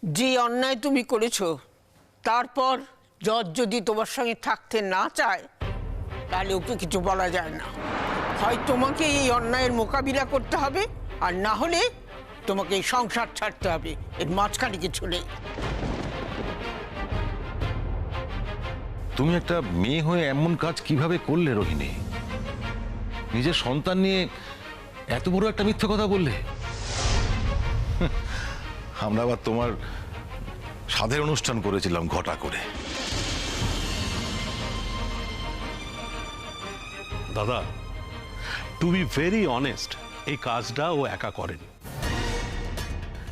যে অন্যায় তুমি করেছো তারপর জজ যদি তোমার সঙ্গে থাকতে না চায় তাহলে ওকে কিছু বলা যায় না। হয় তোমাকে এই অন্যায়ের মোকাবিলা করতে হবে, আর না হলে তোমাকে এই সংসার ছাড়তে হবে। এর মাঝখানে কিছু নেই। তুমি একটা মেয়ে হয়ে এমন কাজ কিভাবে করলে রোহিণী? নিজের সন্তান নিয়ে এত বড় একটা মিথ্যে কথা বললে। আমরা আবার তোমার সাধের অনুষ্ঠান করেছিলাম ঘটা করে। দাদা, টু বি ভেরি অনেস্ট, এই কাজটা ও একা করেনি।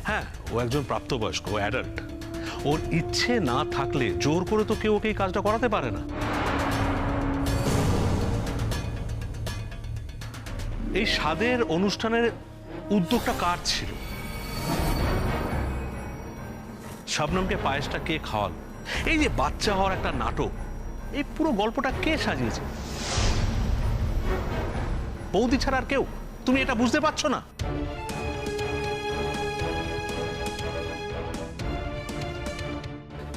হ্যাঁ, ও একজন প্রাপ্তবয়স্ক, ও অ্যাডাল্ট। ওর ইচ্ছে না থাকলে জোর করে তো কেউ ওকে এই কাজটা করাতে পারে না। এই স্বাদের অনুষ্ঠানের উদ্যোগটা কার ছিল? শবনমকে পায়েসটা কে খাওয়াল? এই যে বাচ্চা হওয়ার একটা নাটক, এই পুরো গল্পটা কে সাজিয়েছে? বৌদি ছাড়া আর কেউ? তুমি এটা বুঝতে পারছো না?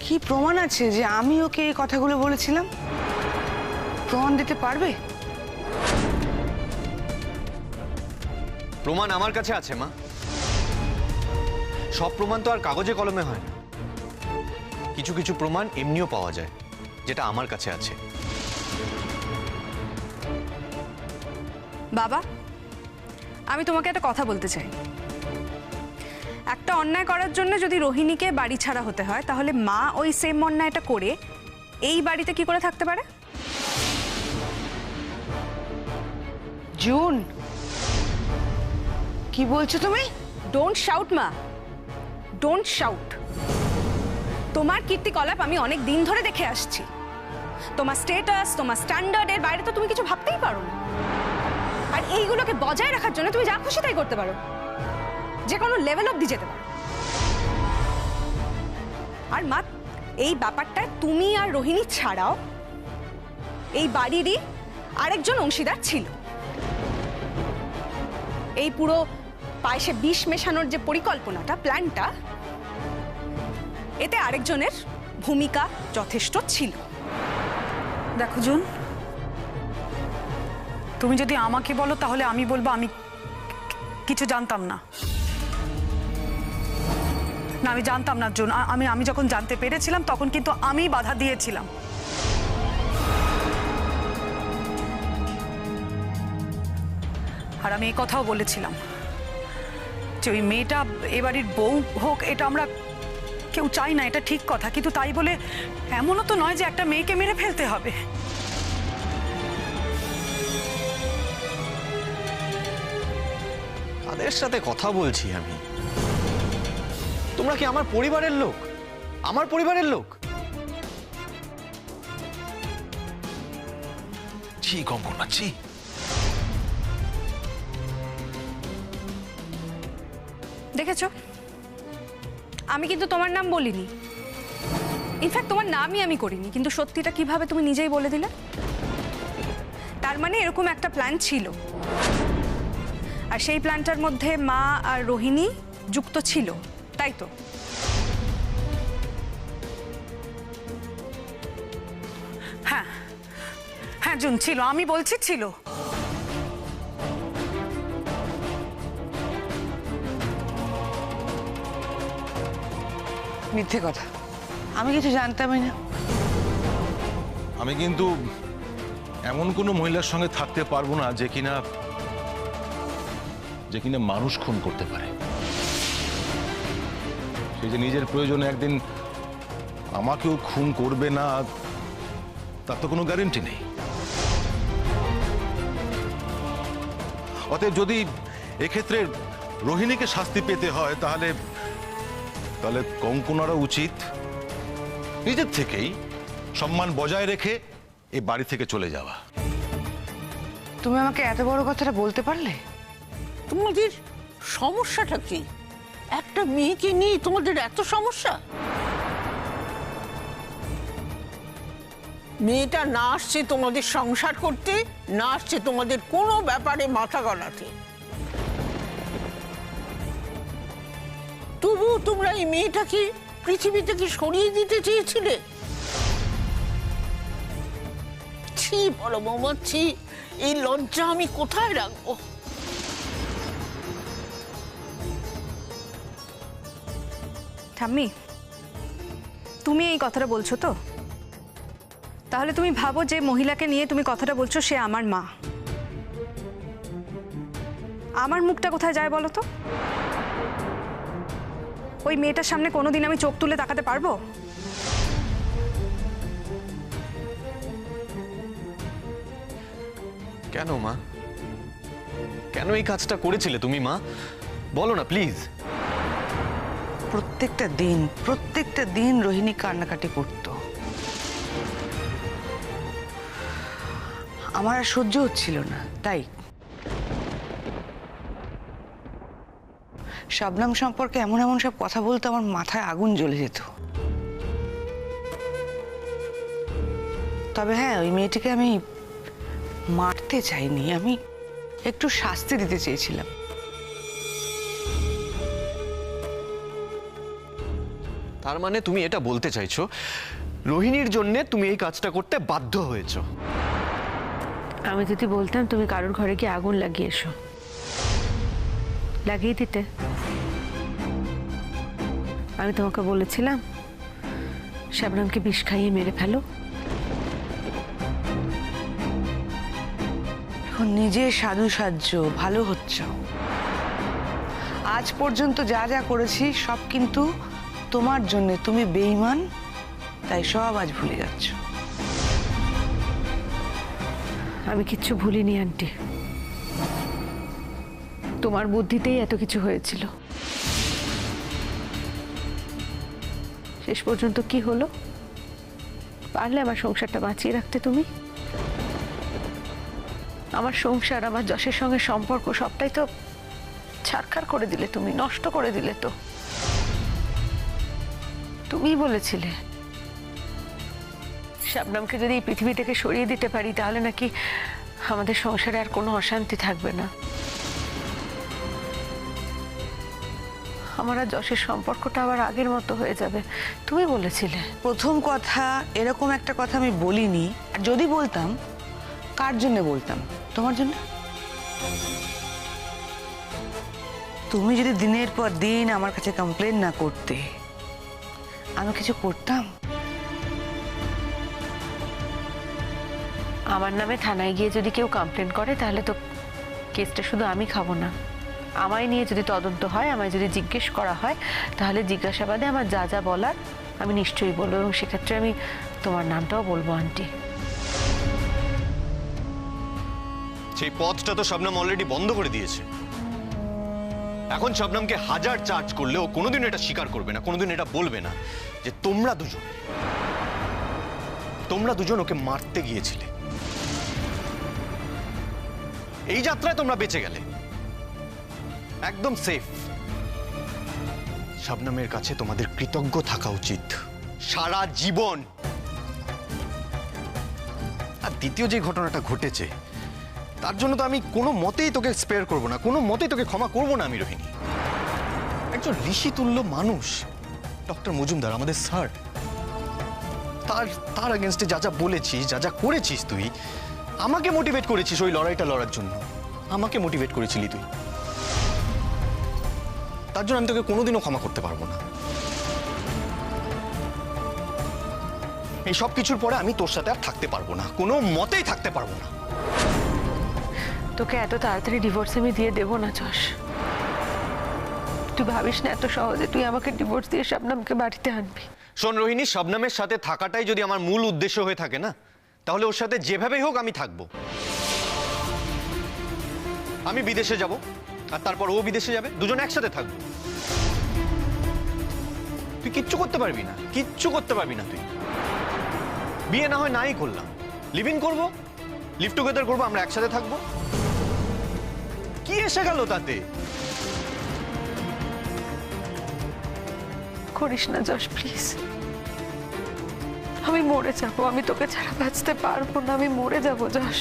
কি প্রমাণ আছে যে আমি ওকে এই কথাগুলো বলেছিলাম? প্রমাণ দিতে পারবে? প্রমাণ আমার কাছে আছে মা। সব প্রমাণ তো আর কাগজে কলমে হয় না। কিছু কিছু প্রমাণ এমনিও পাওয়া যায়, যেটা আমার কাছে আছে। বাবা, আমি তোমাকে একটা কথা বলতে চাই। একটা অন্যায় করার জন্য যদি রোহিণীকে বাড়ি ছাড়া হতে হয়, তাহলে মা ওই সেম অন্যায়টা করে এই বাড়িতে কি করে থাকতে পারে? জুন, কি বলছো তুমি? ডোন্ট শাউট মা, ডোন্ট শাউট। তোমার কীর্তিকলাপ আমি অনেক দিন ধরে দেখে আসছি। তোমার স্ট্যাটাস, তোমার স্ট্যান্ডার্ডের বাইরে তো তুমি কিছু ভাবতেই পারো না। আর এইগুলোকে বজায় রাখার জন্য তুমি যা খুশি তাই করতে পারো, যে কোনো লেভেল অবধি যেতে পারো। আর মা, এই ব্যাপারটায় তুমি আর রোহিণী ছাড়াও এই বাড়িরই আরেকজন অংশীদার ছিল। এই পুরো পায়েসে বিষ মেশানোর যে পরিকল্পনাটা, প্ল্যানটা, এতে আরেকজনের ভূমিকা যথেষ্ট ছিল। দেখো জুন, তুমি যদি আমাকে বলো তাহলে আমি বলবো আমি কিছু জানতাম না। না, আমি জানতাম না জুন। আমি যখন জানতে পেরেছিলাম তখন কিন্তু আমি বাধা দিয়েছিলাম। আর আমি এই কথাও বলেছিলাম যে ওই মেয়েটা এবাড়ির বউ হোক, এটা আমরা কেউ চাই না, এটা ঠিক কথা। কিন্তু তাই বলে এমনও তো নয় যে একটা মেয়েকে মেরে ফেলতে হবে। তাদের সাথে কথা বলছি আমি। তোমরা কি আমার পরিবারের লোক? আমার পরিবারের লোক? ছি কঙ্কনা, ছি। দেখেছো, আমি কিন্তু তোমার নাম বলিনি। ইনফ্যাক্ট তোমার নামই আমি করিনি, কিন্তু সত্যিটা কিভাবে তুমি নিজেই বলে দিলে। তার মানে এরকম একটা প্ল্যান ছিল, আর সেই প্ল্যানটার মধ্যে মা আর রোহিণী যুক্ত ছিল, তাই তো? হ্যাঁ হ্যাঁ জুন, ছিল। আমি বলছি ছিল। মিথ্যে কথা, আমি কিছু জানতামই না। আমি কিন্তু এমন কোনো মহিলার সঙ্গে থাকতে পারবো না যে কিনা মানুষ খুন করতে পারে। সে যে নিজের প্রয়োজনে একদিন আমাকেও খুন করবে না, তার তো কোনো গ্যারেন্টি নেই। অতএব যদি এক্ষেত্রে রোহিণীকে শাস্তি পেতে হয়, তাহলে কঙ্কনারও উচিত নিজের থেকেই সম্মান বজায় রেখে এই বাড়ি থেকে চলে যাওয়া। তুমি আমাকে এত বড় কথাটা বলতে পারলে? তোমাদের সমস্যাটা কি? একটা মেয়েকে নিয়ে তোমাদের এত সমস্যা? মেয়েটা না আসছে তোমাদের সংসার করতে, না আসছে তোমাদের কোনো ব্যাপারে মাথা গলাতে। তবু তোমরা এই মেয়েটাকে পৃথিবী থেকে সরিয়ে দিতে চেয়েছিলে। ছি বলো বৌমা, ছি। এই লজ্জা আমি কোথায় রাখবো? ঠাম্মি, তুমি এই কথাটা বলছো তো? তাহলে তুমি ভাবো যে মহিলাকে নিয়ে তুমি কথাটা বলছো সে আমার মা। আমার মুখটা কোথায় যায় বলো তো? ওই মেয়েটার সামনে কোনোদিন আমি চোখ তুলে তাকাতে পারবো? কেন মা, কেন এই কাজটা করেছিলে তুমি মা? বলো না প্লিজ। প্রত্যেকটা দিন রোহিণী কান্নাকাটি করতো। আমার আর সহ্য হচ্ছিল না, তাই শবনম সম্পর্কে এমন এমন সব কথা বলতে আমার মাথায় আগুন জ্বলে যেত। তবে হ্যাঁ, ওই মেয়েটিকে আমি মারতে চাইনি, আমি একটু শাস্তি দিতে চেয়েছিলাম। তার মানে তুমি এটা বলতে চাইছো রোহিণীর জন্য তুমি এই কাজটা করতে বাধ্য হয়েছো? আমি যদি বলতাম তুমি কারোর ঘরে গিয়ে আগুন লাগিয়ে এসো, লাগিয়ে দিতে? আমি তোমাকে বলেছিলাম শবনমকে বিষ খাইয়ে মেরে ফেলো। এখন নিজে সাধু সাজ্য ভালো হচ্ছ। আজ পর্যন্ত যা যা করেছি সব কিন্তু তোমার জন্য। তুমি বেঈমান, তাই সব আজ ভুলে যাচ্ছ। আমি কিচ্ছু ভুলিনি আন্টি, তোমার বুদ্ধিতেই এত কিছু হয়েছিল। শেষ পর্যন্ত কি হলো? পারলে আমার সংসারটা বাঁচিয়ে রাখতে তুমি। আমার সংসার, আমার যশের সঙ্গে সম্পর্ক সবটাই তো ছারখার করে দিলে তুমি, নষ্ট করে দিলে তো। তুমিই বলেছিলে শবনমকে যদি এই পৃথিবী থেকে সরিয়ে দিতে পারি তাহলে নাকি আমাদের সংসারে আর কোনো অশান্তি থাকবে না। আমার আর যশের সম্পর্কটা আবার আগের মতো হয়ে যাবে, তুমি বলেছিলে। প্রথম কথা, এরকম একটা কথা আমি বলিনি। আর যদি বলতাম, কার জন্য বলতাম? তোমার জন্য। তুমি যদি দিনের পর দিন আমার কাছে কমপ্লেন না করতে, আমি কিছু করতাম? আমার নামে থানায় গিয়ে যদি কেউ কমপ্লেন করে তাহলে তো কেসটা শুধু আমি খাবো না। আমায় নিয়ে যদি তদন্ত হয়, আমায় যদি জিজ্ঞেস করা হয়, তাহলে জিজ্ঞাসাবাদে আমার যা যা বলার আমি নিশ্চয়ই বলবো, এবং সেক্ষেত্রে আমি তোমার নামটাও বলবো আন্টি। সেই পথটা তো শবনম অলরেডি বন্ধ করে দিয়েছে। এখন শবনমকে হাজার চার্জ করলে ও কোনোদিন এটা স্বীকার করবে না, কোনোদিন এটা বলবে না যে তোমরা দুজন ওকে মারতে গিয়েছিলে। এই যাত্রায় তোমরা বেঁচে গেলে, একদম সেফ। শবনমের কাছে তোমাদের কৃতজ্ঞ থাকা উচিত সারা জীবন। আর দ্বিতীয় যে ঘটনাটা ঘটেছে তার জন্য তো আমি কোনো মতেই তোকে স্পেয়ার করবো না, কোনো মতেই তোকে ক্ষমা করবো না আমি রোহিণী। একজন ঋষিতুল্য মানুষ ডক্টর মজুমদার, আমাদের স্যার, তার এগেনস্টে যা যা বলেছিস, যা যা করেছিস, তুই আমাকে মোটিভেট করেছিস ওই লড়াইটা লড়ার জন্য। আমাকে মোটিভেট করেছিলি তুই, তার জন্য আমি তোকে কোনোদিনও ক্ষমা করতে পারবো না। এই সব কিছুর পরে আমি তোর সাথে আর থাকতে পারবো না, কোনো মতেই থাকতে পারবো না। তোকে এত তাড়াতাড়ি ডিভোর্স আমি দিয়ে দেবো না যশ। তুই ভাবিস না এত সহজে তুই আমাকে ডিভোর্স দিয়ে শবনমকে বাড়িতে আনবি। শোন রোহিণী, শবনমের সাথে থাকাটাই যদি আমার মূল উদ্দেশ্য হয়ে থাকে না, তাহলে ওর সাথে যেভাবেই হোক আমি থাকবো। আমি বিদেশে যাব আর তারপর ও বিদেশে যাবে, দুজন একসাথে থাকবো। তুই কিচ্ছু করতে পারবি না, কিচ্ছু করতে পারবি না তুই। বিয়ে না হয় নাই করলাম, লিভ ইন করবো, লিভ টুগেদার করবো, আমরা একসাথে থাকবো। কি এসে গেল তাতে? করিস না যশ প্লিজ, আমি মরে যাবো, আমি তোকে ছাড়া বাঁচতে পারবো না, আমি মরে যাবো যশ।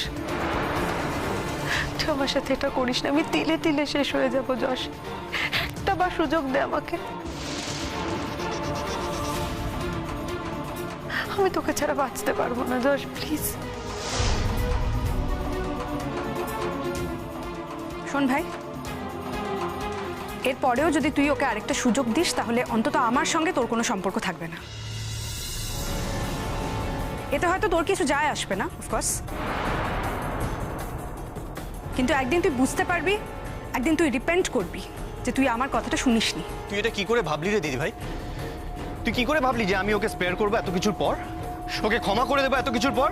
তুই আমার সাথে এটা করিস না, আমি তিলে তিলে শেষ হয়ে যাবো যশ। একটা বার সুযোগ দে আমাকে। আমি তোকে ছাড়া বাঁচতে পারবো না যশ, প্লিজ। শোন ভাই, এরপরেও যদি তুই ওকে আরেকটা সুযোগ দিস তাহলে অন্তত আমার সঙ্গে তোর কোনো সম্পর্ক থাকবে না। এতে হয়তো তোর কিছু যায় আসবে না, অফকোর্স, কিন্তু একদিন তুই বুঝতে পারবি, একদিন তুই রিপেন্ট করবি যে তুই আমার কথাটা শুনিসনি। তুই এটা কি করে ভাবলি রে দিদি ভাই? তুই কি করে ভাবলি যে আমি ওকে স্পেয়ার করবো এত কিছুর পর, ওকে ক্ষমা করে দেবো এত কিছুর পর?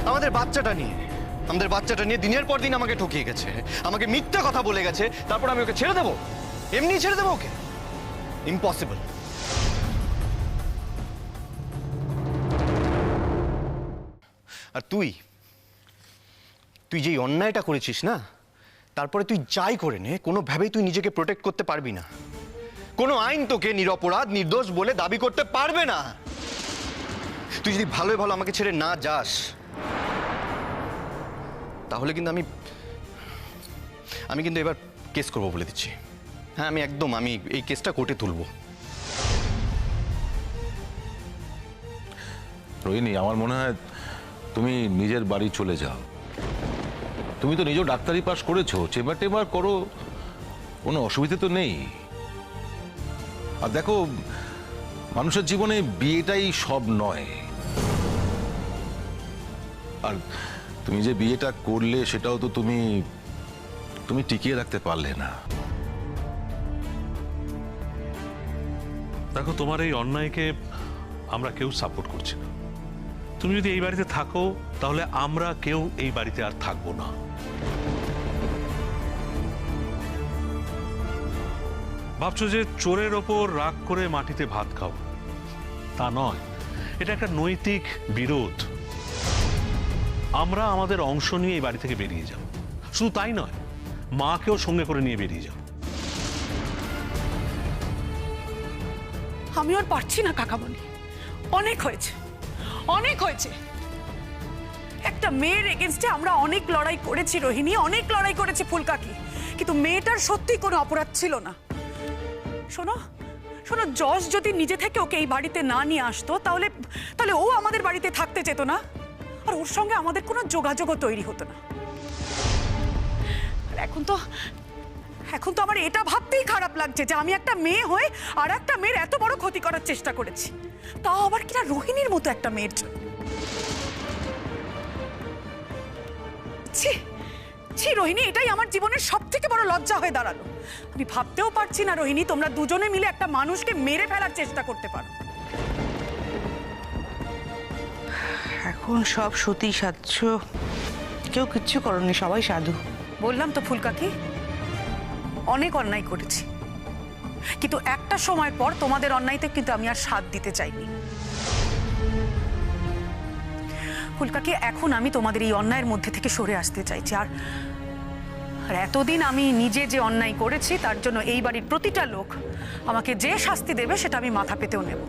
আমাদের বাচ্চাটা নিয়ে দিনের পর দিন আমাকে ঠকিয়ে গেছে, আমাকে মিথ্যা কথা বলে গেছে, তারপর আমি ওকে ছেড়ে দেবো? এমনি ছেড়ে দেবো ওকে? ইম্পসিবল। আর তুই যেই অন্যায়টা করেছিস না, তারপরে তুই যাই করে নে, কোনোভাবেই তুই নিজেকে প্রোটেক্ট করতে পারবি না। কোনো আইন তোকে নিরপরাধ নির্দোষ বলে দাবি করতে পারবে না। তুই যদি ভালোই ভালো আমাকে ছেড়ে না যাস, তাহলে কিন্তু আমি কিন্তু এবার কেস করবো বলে দিচ্ছি। হ্যাঁ, আমি এই কেসটা কোর্টে তুলবো। রোহিণী, আমার মনে হয় তুমি নিজের বাড়ি চলে যাও। তুমি তো নিজেও ডাক্তারি পাস করেছো, চেম্বার টেম্বার করো, কোনো অসুবিধা তো নেই। আর দেখো, মানুষের জীবনে বিয়েটাই সব নয়। আর তুমি যে বিয়েটা করলে সেটাও তো তুমি টিকিয়ে রাখতে পারলে না। দেখো, তোমার এই অন্যায়কে আমরা কেউ সাপোর্ট করছি না। তুমি যদি এই বাড়িতে থাকো তাহলে আমরা কেউ এই বাড়িতে আর থাকবো না। ভাবছো যে চোরের ওপর রাগ করে মাটিতে ভাত খাও, তা নয়। এটা একটা নৈতিক বিরোধ। আমরা আমাদের অংশ নিয়ে এই বাড়ি থেকে বেরিয়ে যাব। শুধু তাই নয়, মাকেও সঙ্গে করে নিয়ে বেরিয়ে যাও। আমি আর পারছি না কাকামণি, অনেক হয়েছে, অনেক হয়েছে। একটা মেয়ের এগেনস্টে আমরা অনেক লড়াই করেছি রোহিণী, অনেক লড়াই করেছি ফুলকাকি, কিন্তু মেয়েটার সত্যি কোনো অপরাধ ছিল না। শোনো শোনো, যশ যদি নিজে থেকে ওকে এই বাড়িতে না নিয়ে আসতো তাহলে ও আমাদের বাড়িতে থাকতে যেত না, আর ওর সঙ্গে আমাদের কোনো যোগাযোগও তৈরি হতো না। আর এখন তো আমার এটা ভাবতেই খারাপ লাগছে যে আমি একটা মেয়ে হয়ে আর একটা মেয়ের এত বড় ক্ষতি করার চেষ্টা করেছি, তাও আবার কিনা রোহিণীর মতো একটা মেয়ের জন্য। ছি ছি রোহিণী, এটাই আমার জীবনের সব থেকে বড় লজ্জা হয়ে দাঁড়ালো। আমি ভাবতেও পারছি না রোহিণী, তোমরা দুজনে মিলে একটা মানুষকে মেরে ফেলার চেষ্টা করতে পারো। এখন সব সতী সাধ্য, কেউ কিচ্ছু করনি, সবাই সাধু। বললাম তো ফুলকাকি, অনেক অন্যায় করেছি, কিন্তু একটা সময় পর তোমাদের অন্যায়তে কিন্তু আমি আর সাথ দিতে চাইনি। ফুলকাকি, এখন আমি তোমাদের এই অন্যায়ের মধ্যে থেকে সরে আসতে চাইছি। আর এতদিন আমি নিজে যে অন্যায় করেছি তার জন্য এই বাড়ির প্রতিটা লোক আমাকে যে শাস্তি দেবে সেটা আমি মাথা পেতেও নেব।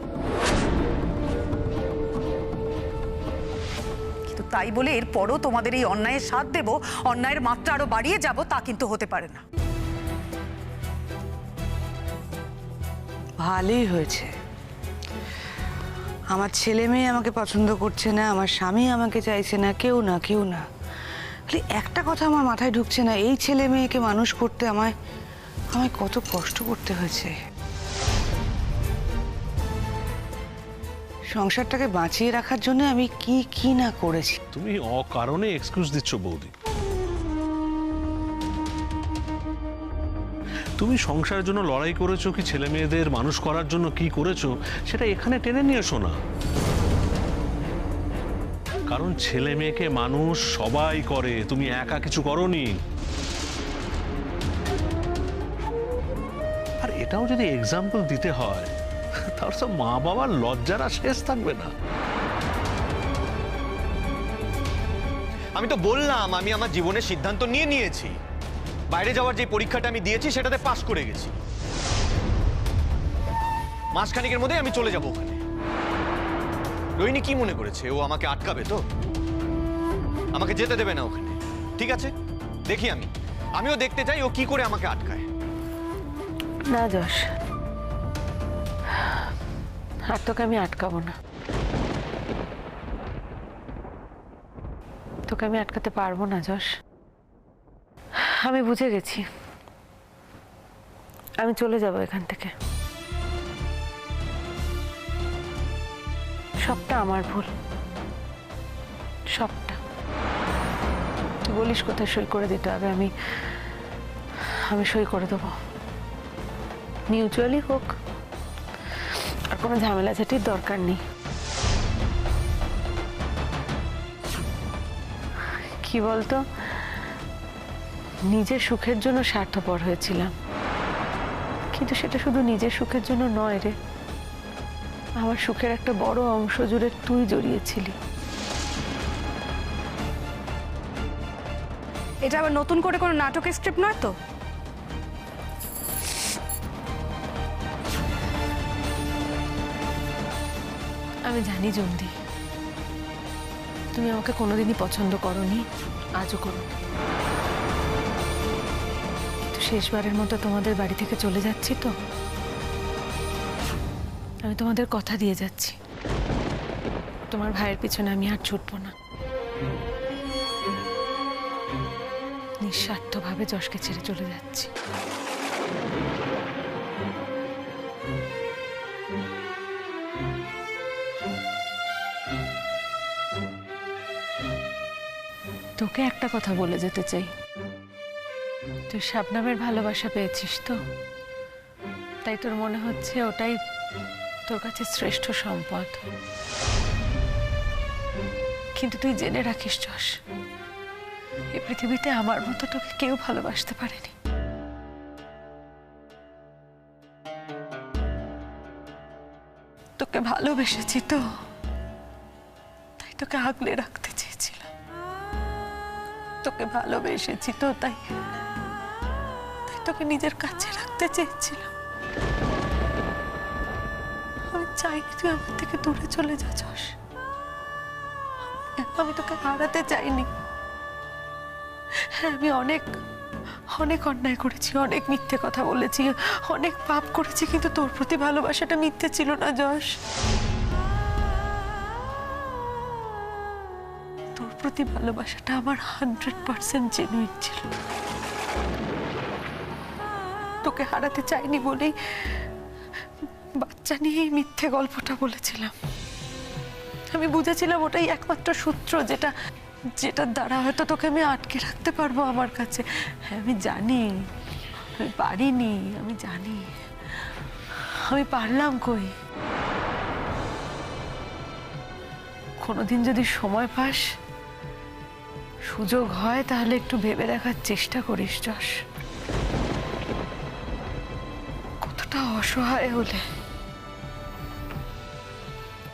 কিন্তু তাই বলে এরপরও তোমাদের এই অন্যায়ের সাথ দেব, অন্যায়ের মাত্রা আরো বাড়িয়ে যাব, তা কিন্তু হতে পারে না। ভালোই হয়েছে, আমার ছেলে মেয়ে আমাকে পছন্দ করছে না, আমার স্বামী আমাকে চাইছে না, কেউ না। খালি একটা কথা আমার মাথায় ঢুকছে না, এই ছেলে মেয়েকে মানুষ করতে আমায় কত কষ্ট করতে হয়েছে। সংসারটাকে বাঁচিয়ে রাখার জন্য আমি কি না করেছি। তুমি অকারণে এক্সকিউজ দিচ্ছ বৌদি। তুমি সংসারের জন্য লড়াই করেছো কি ছেলে মেয়েদের মানুষ করার জন্য কি করেছো সেটা এখানে টেনে নিয়ে এসো না। কারণ ছেলে মেয়েকে মানুষ সবাই করে, তুমি একা কিছু করোনি। আর এটাও যদি এক্সাম্পল দিতে হয় তার সব মা বাবার লজ্জার আর শেষ থাকবে না। আমি তো বললাম, আমি আমার জীবনের সিদ্ধান্ত নিয়েছি। বাইরে যাওয়ার যে পরীক্ষাটা আমি দিয়েছি সেটাতে পাশ করে গেছি। মাসখানেকের মধ্যে আমি চলে যাব ওখানে। রোহিণী কি মনে করেছে ও আমাকে আটকাবে? তো আমাকে যেতে দেবে না ওখানে। ঠিক আছে, দেখি আমিও দেখতে চাই ও কি করে আমাকে আটকায়। না যশ, আর তোকে আমি আটকাবো না। তোকে আমি আটকাতে পারবো না যশ। আমি বুঝে গেছি, আমি চলে যাব এখান থেকে। সবটা আমার ভুল, সবটা। তুই বলিস কোথায় সই করে দিতে হবে, আমি সই করে দেবো, মিউচুয়ালি হোক, আর কোনো ঝামেলাঝাটির দরকার নেই। কি বলতো, নিজের সুখের জন্য স্বার্থপর হয়েছিলাম, কিন্তু সেটা শুধু নিজের সুখের জন্য নয় রে, আমার সুখের একটা বড় অংশ জুড়ে তুই জড়িয়েছিলি। এটা আবার নতুন করে কোনো নাটকের স্ক্রিপ্ট নয় তো? আমি জানি জন্দি, তুমি আমাকে কোনোদিনই পছন্দ করোনি, আজও করো। কিন্তু শেষবারের মতো তোমাদের বাড়ি থেকে চলে যাচ্ছি তো, আমি তোমাদের কথা দিয়ে যাচ্ছি, তোমার ভাইয়ের পিছনে আমি আর ছুটবো না। নিঃস্বার্থভাবে যশকে ছেড়ে চলে যাচ্ছি। তোকে একটা কথা বলে যেতে চাই, তুই শাবনামের ভালোবাসা পেয়েছিস তো, তাই তোর মনে হচ্ছে ওটাই তোর কাছে শ্রেষ্ঠ সম্পদ। কিন্তু তুই জেনে রাখিস যশ, এই পৃথিবীতে আমার মতো তোকে কেউ ভালোবাসতে পারেনি। তোকে ভালোবেসেছি তো, তাই তোকে আগলে রাখতে চেয়েছিলাম। তোকে ভালোবেসেছি তো, তাই তোকে নিজের কাছে রাখতে চেয়েছিলাম। আমি চাইনি তুই আমার থেকে দূরে চলে যা যশ, আমি তোকে হারাতে চাইনি। হ্যাঁ, আমি অনেক অনেক অন্যায় করেছি, অনেক মিথ্যে কথা বলেছি, অনেক পাপ করেছি, কিন্তু তোর প্রতি ভালোবাসাটা মিথ্যে ছিল না যশ। তোর প্রতি ভালোবাসাটা আমার 100% জেনুইন ছিল। তোকে হারাতে চাইনি বলেই বাচ্চা নিয়ে এই মিথ্যে গল্পটা বলেছিলাম। আমি বুঝেছিলাম ওটাই একমাত্র সূত্র যেটার দ্বারা হয়তো তোকে আমি আটকে রাখতে পারবো আমার কাছে। হ্যাঁ, আমি জানি আমি পারিনি, আমি জানি আমি পারলাম কই। কোনোদিন যদি সময় পাস, সুযোগ হয়, তাহলে একটু ভেবে দেখার চেষ্টা করিস যশ। কতটা অসহায় হলে,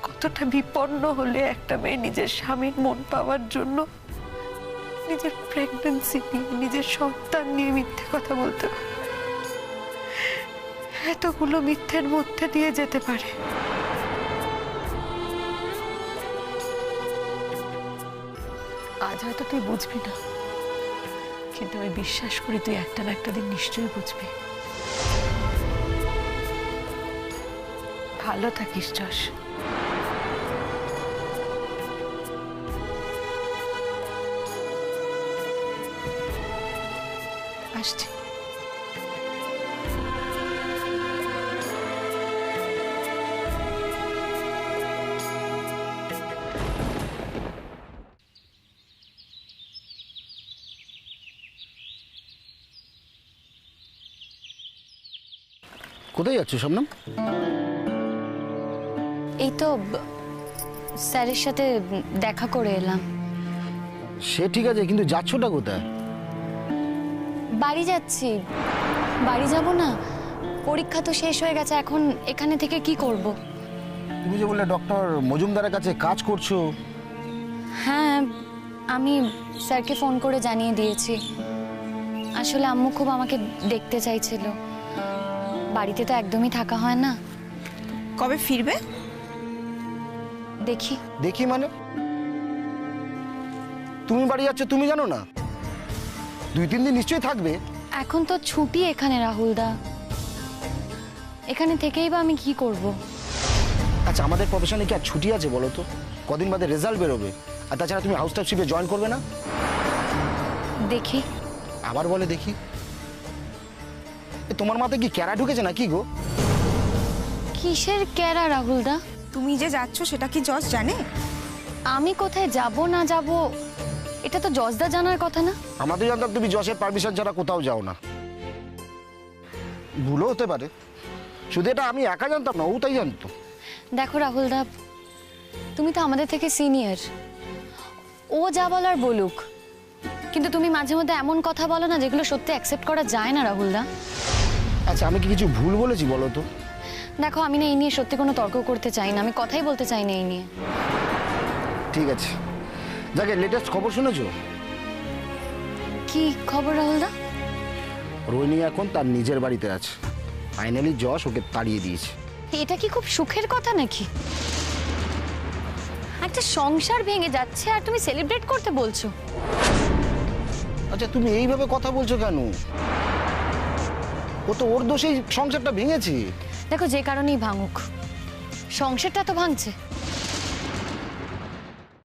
কতটা বিপন্ন হলে একটা মেয়ে নিজের স্বামীর মন পাওয়ার জন্য নিজের প্রেগন্যান্সি নিয়ে, নিজের সন্তান নিয়ে মিথ্যে কথা বলতে পারে, এতগুলো মিথ্যের মধ্যে দিয়ে যেতে পারে। আজ হয়তো তুই বুঝবি না, কিন্তু আমি বিশ্বাস করি তুই একটা না একটা দিন নিশ্চয়ই বুঝবি। ভালো থাকিস যশ। আসছি। কোথায় যাচ্ছ শবনম? এই তো স্যারের সাথে দেখা করে এলাম। সে ঠিক আছে, কিন্তু যাচ্ছটা কোথায়? বাড়ি যাচ্ছি। বাড়ি যাব না, পরীক্ষা তো শেষ হয়ে গেছে, এখন এখানে থেকে কি করব? তুমি যে বললে ডক্টর মজুমদারের কাছে কাজ করছো। হ্যাঁ, আমি স্যারকে ফোন করে জানিয়ে দিয়েছি। আসলে আম্মু খুব আমাকে দেখতে চাইছিল, বাড়িতে তো একদমই থাকা হয় না। কবে ফিরবে? দেখি। দেখি মানে? তুমি বাড়ি যাচ্ছ তুমি জানো না? 2-3 দিন নিশ্চয়ই থাকবে। এখন তো ছুটি এখানে রাহুলদা, এখানে থেকেই বা আমি কি করব? আচ্ছা, আমাদের প্রফেশনে কি আর ছুটি আছে বলো তো? কদিন বাদে রেজাল্ট বেরোবে, আর তাছাড়া তুমি হাউস টাউসশিপে জয়েন করবে না? দেখি। আবার বলে দেখি? তোমার মাথায় কি ক্যারা ঢুকেছে না কি গো? কিসের ক্যারা রাহুলদা? তুমি যে যাচ্ছ সেটা কি জজ জানে? আমি কোথায় যাব না যাব এটা তো জজদা জানার কথা না। আমাদের জানতাম তুমি জজের পারমিশন ছাড়া কোথাও যাও না। ভুলও হতে পারে, শুধু এটা আমি একা জানতাম না, ও তাই জানতো। দেখো রাহুলদা, তুমি তো আমাদের থেকে সিনিয়র, ও যা বলার বলুক, কিন্তু তুমি মাঝে মধ্যে এমন কথা বলো না যেগুলো সত্যি অ্যাকসেপ্ট করা যায় না রাহুলদা। আচ্ছা আমি কি কিছু ভুল বলেছি বলো তো? দেখো, আমি না এই নিয়ে সত্যি কোনো তর্ক করতে চাই না, আমি কথাই বলতে চাই না এই নিয়ে। ঠিক আছে, যাকে লেটেস্ট খবর শুনেছো? কি খবর রাহুলদা? রোহিণী এখন তার নিজের বাড়িতে আছে, ফাইনালি যশ ওকে তাড়িয়ে দিয়েছে। এটা কি খুব সুখের কথা নাকি? একটা সংসার ভেঙে যাচ্ছে আর তুমি সেলিব্রেট করতে বলছো? আচ্ছা তুমি এইভাবে কথা বলছো কেন? ও তো ওর দোষেই সংসারটা ভেঙেছে। দেখো, যে কারণেই ভাঙুক, সংসারটা তো ভাঙছে।